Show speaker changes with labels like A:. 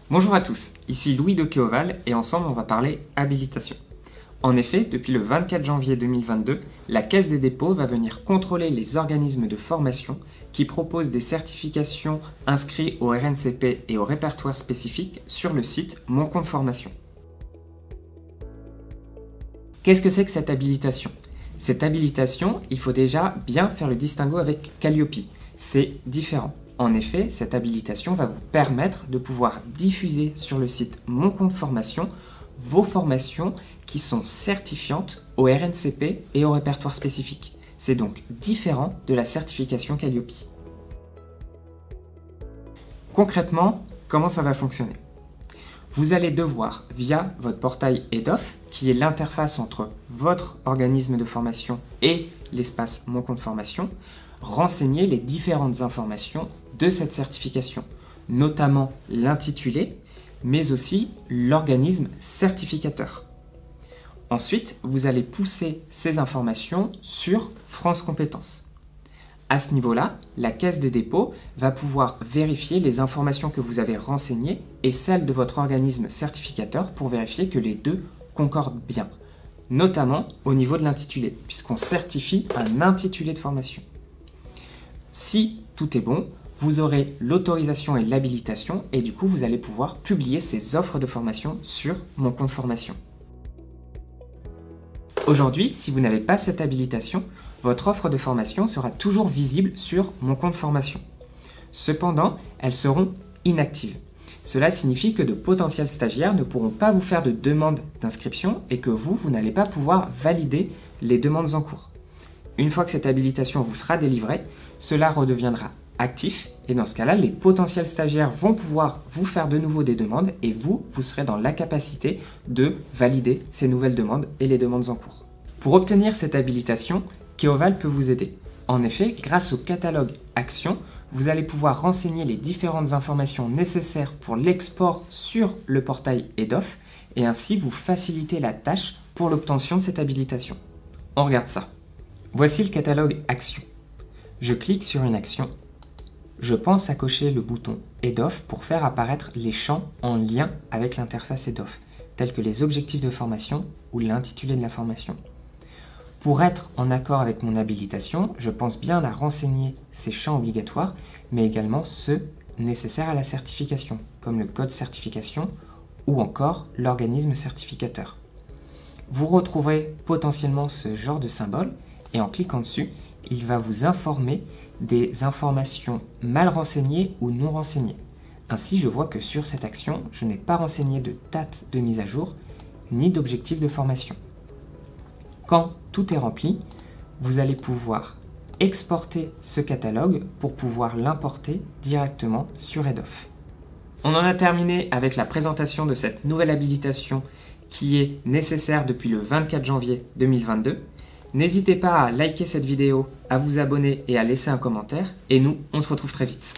A: Bonjour à tous, ici Louis de Keoval et ensemble on va parler habilitation. En effet, depuis le 24 janvier 2022, la Caisse des dépôts va venir contrôler les organismes de formation qui proposent des certifications inscrites au RNCP et au répertoire spécifique sur le site Mon compte formation. Qu'est-ce que c'est que cette habilitation? Cette habilitation, il faut déjà bien faire le distinguo avec Calliope. C'est différent. En effet, cette habilitation va vous permettre de pouvoir diffuser sur le site Mon compte formation vos formations qui sont certifiantes au RNCP et au répertoire spécifique. C'est donc différent de la certification Calliope. Concrètement, comment ça va fonctionner? Vous allez devoir, via votre portail EDOF, qui est l'interface entre votre organisme de formation et l'espace Mon compte formation, renseigner les différentes informations de cette certification, notamment l'intitulé, mais aussi l'organisme certificateur. Ensuite, vous allez pousser ces informations sur France Compétences. À ce niveau-là, la Caisse des dépôts va pouvoir vérifier les informations que vous avez renseignées et celles de votre organisme certificateur pour vérifier que les deux concordent bien, notamment au niveau de l'intitulé, puisqu'on certifie un intitulé de formation. Si tout est bon, vous aurez l'autorisation et l'habilitation et du coup, vous allez pouvoir publier ces offres de formation sur Mon compte formation. Aujourd'hui, si vous n'avez pas cette habilitation, votre offre de formation sera toujours visible sur Mon compte formation. Cependant, elles seront inactives. Cela signifie que de potentiels stagiaires ne pourront pas vous faire de demande d'inscription et que vous n'allez pas pouvoir valider les demandes en cours. Une fois que cette habilitation vous sera délivrée, cela redeviendra actif et dans ce cas-là, les potentiels stagiaires vont pouvoir vous faire de nouveau des demandes et vous serez dans la capacité de valider ces nouvelles demandes et les demandes en cours. Pour obtenir cette habilitation, Keoval peut vous aider. En effet, grâce au catalogue Actions, vous allez pouvoir renseigner les différentes informations nécessaires pour l'export sur le portail EDOF et ainsi vous faciliter la tâche pour l'obtention de cette habilitation. On regarde ça. Voici le catalogue Actions. Je clique sur une action. Je pense à cocher le bouton EDOF pour faire apparaître les champs en lien avec l'interface EDOF, tels que les objectifs de formation ou l'intitulé de la formation. Pour être en accord avec mon habilitation, je pense bien à renseigner ces champs obligatoires, mais également ceux nécessaires à la certification, comme le code certification ou encore l'organisme certificateur. Vous retrouverez potentiellement ce genre de symbole et en cliquant dessus, il va vous informer des informations mal renseignées ou non renseignées. Ainsi, je vois que sur cette action, je n'ai pas renseigné de date de mise à jour ni d'objectif de formation. Quand tout est rempli, vous allez pouvoir exporter ce catalogue pour pouvoir l'importer directement sur EDOF. On en a terminé avec la présentation de cette nouvelle habilitation qui est nécessaire depuis le 24 janvier 2022. N'hésitez pas à liker cette vidéo, à vous abonner et à laisser un commentaire. Et nous, on se retrouve très vite.